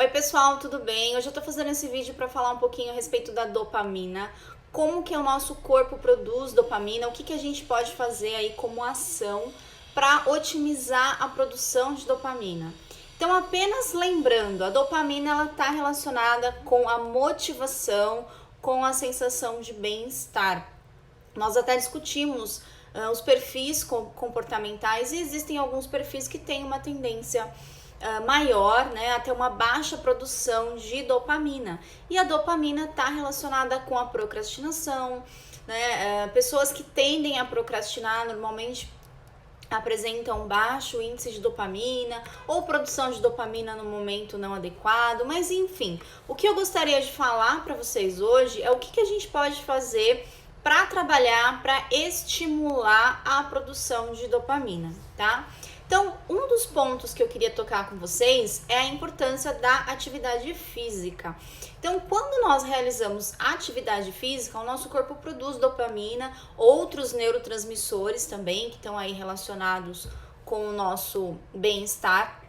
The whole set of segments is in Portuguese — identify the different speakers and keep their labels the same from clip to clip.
Speaker 1: Oi pessoal, tudo bem? Hoje eu tô fazendo esse vídeo para falar um pouquinho a respeito da dopamina, como que o nosso corpo produz dopamina, o que a gente pode fazer aí como ação para otimizar a produção de dopamina. Então, apenas lembrando, a dopamina ela está relacionada com a motivação, com a sensação de bem-estar. Nós até discutimos os perfis comportamentais e existem alguns perfis que têm uma tendência maior, né, a ter uma baixa produção de dopamina. E a dopamina está relacionada com a procrastinação, né? Pessoas que tendem a procrastinar normalmente apresentam baixo índice de dopamina ou produção de dopamina no momento não adequado, mas enfim, o que eu gostaria de falar para vocês hoje é o que a gente pode fazer para trabalhar, para estimular a produção de dopamina, tá? Então, um dos pontos que eu queria tocar com vocês é a importância da atividade física. Então, quando nós realizamos atividade física, o nosso corpo produz dopamina, outros neurotransmissores também, que estão aí relacionados com o nosso bem-estar,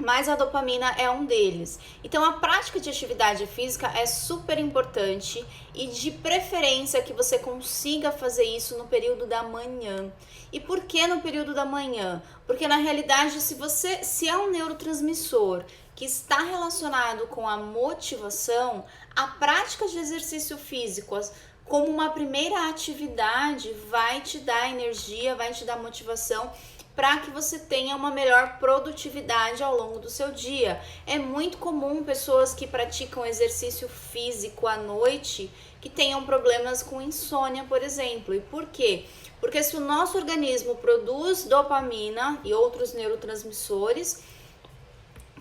Speaker 1: mas a dopamina é um deles. Então, a prática de atividade física é super importante e de preferência que você consiga fazer isso no período da manhã. E por que no período da manhã? Porque na realidade, se é um neurotransmissor que está relacionado com a motivação, a prática de exercício físico como uma primeira atividade vai te dar energia, vai te dar motivação para que você tenha uma melhor produtividade ao longo do seu dia. É muito comum pessoas que praticam exercício físico à noite que tenham problemas com insônia, por exemplo. E por quê? Porque se o nosso organismo produz dopamina e outros neurotransmissores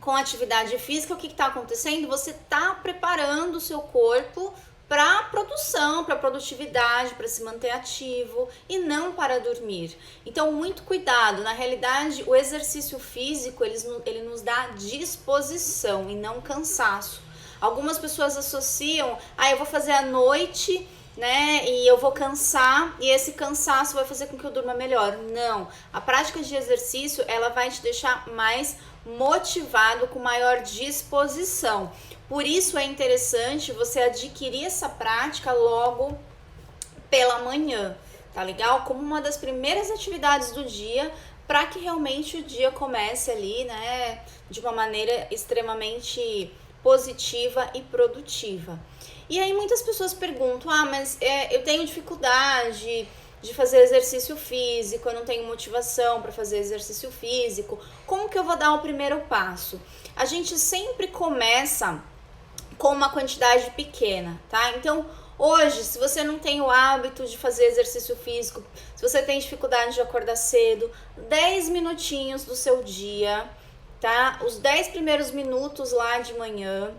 Speaker 1: com atividade física, o que está acontecendo? Você está preparando o seu corpo para produção, para produtividade, para se manter ativo e não para dormir. Então, muito cuidado. Na realidade, o exercício físico, ele nos dá disposição e não cansaço. Algumas pessoas associam, eu vou fazer à noite, né, e eu vou cansar e esse cansaço vai fazer com que eu durma melhor. Não, a prática de exercício, ela vai te deixar mais motivado, com maior disposição. Por isso é interessante você adquirir essa prática logo pela manhã, tá legal? Como uma das primeiras atividades do dia, para que realmente o dia comece ali, né, de uma maneira extremamente positiva e produtiva. E aí muitas pessoas perguntam, mas eu tenho dificuldade de fazer exercício físico, eu não tenho motivação para fazer exercício físico, como que eu vou dar o primeiro passo? A gente sempre começa com uma quantidade pequena, tá? Então, hoje, se você não tem o hábito de fazer exercício físico, se você tem dificuldade de acordar cedo, 10 minutinhos do seu dia, tá? Os 10 primeiros minutos lá de manhã,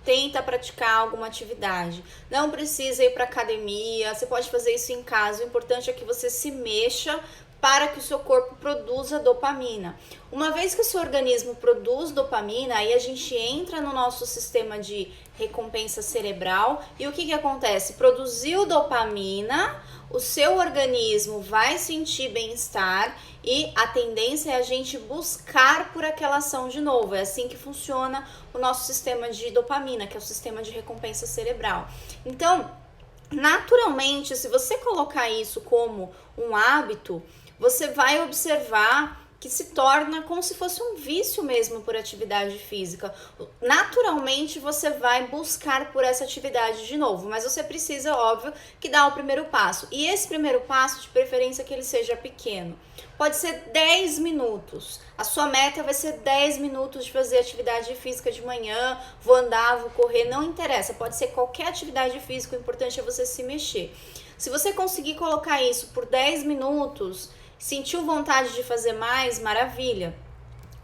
Speaker 1: tenta praticar alguma atividade. Não precisa ir para academia, você pode fazer isso em casa. O importante é que você se mexa para que o seu corpo produza dopamina. Uma vez que o seu organismo produz dopamina, aí a gente entra no nosso sistema de recompensa cerebral e o que acontece? Produziu dopamina, o seu organismo vai sentir bem-estar e a tendência é a gente buscar por aquela ação de novo. É assim que funciona o nosso sistema de dopamina, que é o sistema de recompensa cerebral. Então, naturalmente, se você colocar isso como um hábito, você vai observar que se torna como se fosse um vício mesmo por atividade física. Naturalmente, você vai buscar por essa atividade de novo, mas você precisa, óbvio, que dar o primeiro passo. E esse primeiro passo, de preferência que ele seja pequeno. Pode ser 10 minutos. A sua meta vai ser 10 minutos de fazer atividade física de manhã, vou andar, vou correr, não interessa. Pode ser qualquer atividade física, o importante é você se mexer. Se você conseguir colocar isso por 10 minutos, sentiu vontade de fazer mais, maravilha.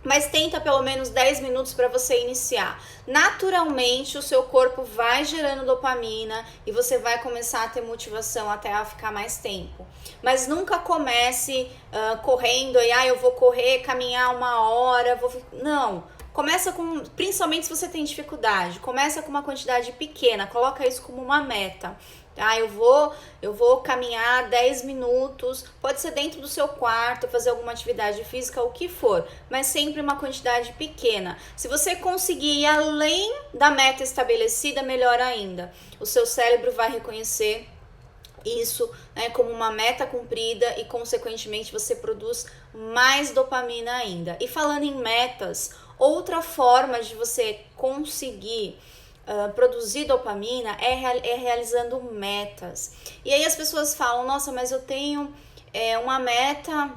Speaker 1: Mas tenta pelo menos 10 minutos para você iniciar. Naturalmente, o seu corpo vai gerando dopamina e você vai começar a ter motivação até a ficar mais tempo. Mas nunca comece correndo e eu vou correr, caminhar 1 hora, Não. Começa com, principalmente se você tem dificuldade, começa com uma quantidade pequena, coloca isso como uma meta, tá? Eu vou caminhar 10 minutos, pode ser dentro do seu quarto, fazer alguma atividade física, o que for, mas sempre uma quantidade pequena. Se você conseguir ir além da meta estabelecida, melhor ainda. O seu cérebro vai reconhecer isso, né, como uma meta cumprida e consequentemente você produz mais dopamina ainda. E falando em metas, outra forma de você conseguir produzir dopamina é realizando metas. E aí as pessoas falam, nossa, mas eu tenho uma meta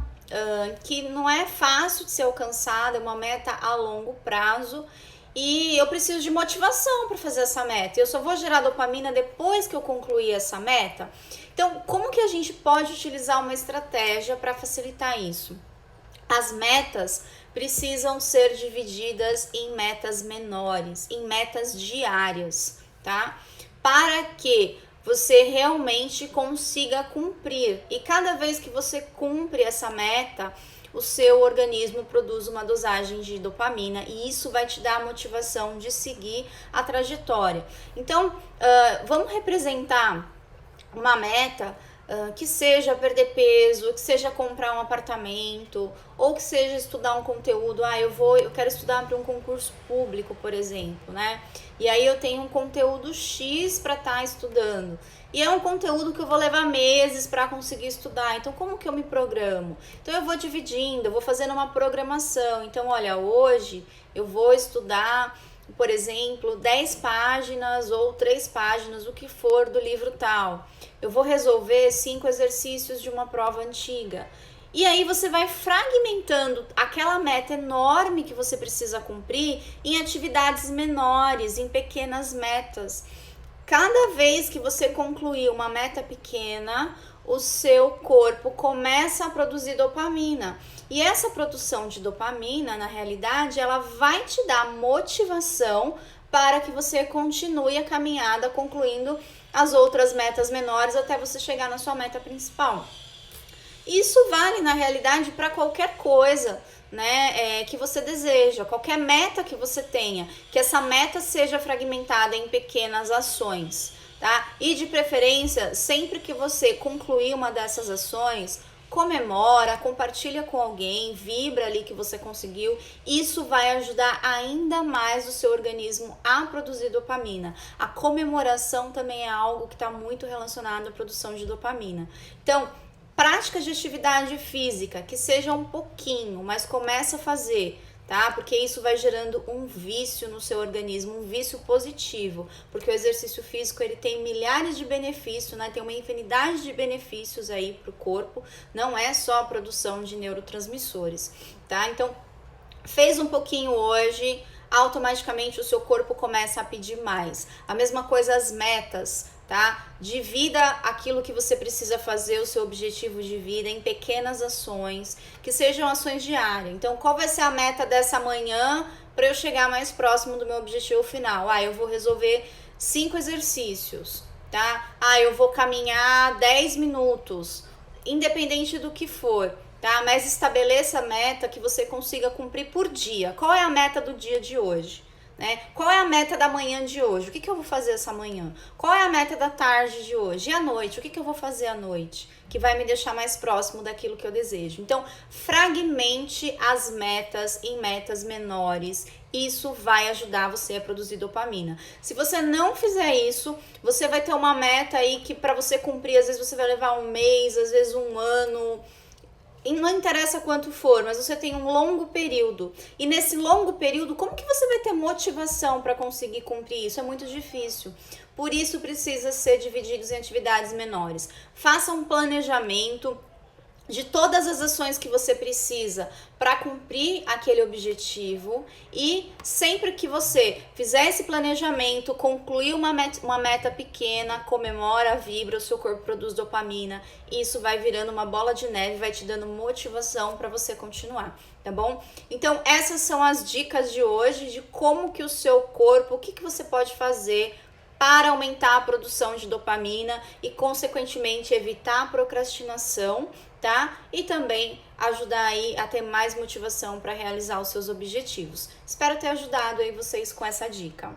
Speaker 1: que não é fácil de ser alcançada, é uma meta a longo prazo e eu preciso de motivação para fazer essa meta. Eu só vou gerar dopamina depois que eu concluir essa meta. Então, como que a gente pode utilizar uma estratégia para facilitar isso? As metas precisam ser divididas em metas menores, em metas diárias, tá? Para que você realmente consiga cumprir. E cada vez que você cumpre essa meta, o seu organismo produz uma dosagem de dopamina e isso vai te dar a motivação de seguir a trajetória. Então, vamos representar uma meta que seja perder peso, que seja comprar um apartamento, ou que seja estudar um conteúdo. Eu quero estudar para um concurso público, por exemplo, né? E aí eu tenho um conteúdo X para estar estudando. E é um conteúdo que eu vou levar meses para conseguir estudar. Então, como que eu me programo? Então, eu vou dividindo, eu vou fazendo uma programação. Então, olha, hoje eu vou estudar, por exemplo, 10 páginas ou 3 páginas, o que for, do livro tal. Eu vou resolver 5 exercícios de uma prova antiga. E aí você vai fragmentando aquela meta enorme que você precisa cumprir em atividades menores, em pequenas metas. Cada vez que você concluir uma meta pequena, o seu corpo começa a produzir dopamina. E essa produção de dopamina, na realidade, ela vai te dar motivação para que você continue a caminhada, concluindo as outras metas menores até você chegar na sua meta principal. Isso vale, na realidade, para qualquer coisa, né, que você deseja, qualquer meta que você tenha, que essa meta seja fragmentada em pequenas ações, tá? E de preferência, sempre que você concluir uma dessas ações, comemora, compartilha com alguém, vibra ali que você conseguiu. Isso vai ajudar ainda mais o seu organismo a produzir dopamina. A comemoração também é algo que está muito relacionado à produção de dopamina. Então, práticas de atividade física, que seja um pouquinho, mas começa a fazer, tá? Porque isso vai gerando um vício no seu organismo, um vício positivo, porque o exercício físico ele tem milhares de benefícios, né? Tem uma infinidade de benefícios aí para o corpo, não é só a produção de neurotransmissores, tá? Então, fez um pouquinho hoje, automaticamente o seu corpo começa a pedir mais. A mesma coisa as metas, tá? Divida aquilo que você precisa fazer, o seu objetivo de vida, em pequenas ações, que sejam ações diárias. Então, qual vai ser a meta dessa manhã para eu chegar mais próximo do meu objetivo final? Eu vou resolver 5 exercícios, tá? Eu vou caminhar 10 minutos, independente do que for, tá? Mas estabeleça a meta que você consiga cumprir por dia. Qual é a meta do dia de hoje? Né? Qual é a meta da manhã de hoje? O que eu vou fazer essa manhã? Qual é a meta da tarde de hoje? E à noite? O que eu vou fazer à noite? Que vai me deixar mais próximo daquilo que eu desejo. Então, fragmente as metas em metas menores. Isso vai ajudar você a produzir dopamina. Se você não fizer isso, você vai ter uma meta aí que para você cumprir, às vezes você vai levar um mês, às vezes um ano. E não interessa quanto for, mas você tem um longo período. E nesse longo período, como que você vai ter motivação para conseguir cumprir isso? É muito difícil. Por isso, precisa ser dividido em atividades menores. Faça um planejamento de todas as ações que você precisa para cumprir aquele objetivo e sempre que você fizer esse planejamento, concluir uma meta pequena, comemora, vibra, o seu corpo produz dopamina e isso vai virando uma bola de neve, vai te dando motivação para você continuar, tá bom? Então essas são as dicas de hoje de como que o seu corpo, o que você pode fazer para aumentar a produção de dopamina e, consequentemente, evitar a procrastinação, tá? E também ajudar aí a ter mais motivação para realizar os seus objetivos. Espero ter ajudado aí vocês com essa dica.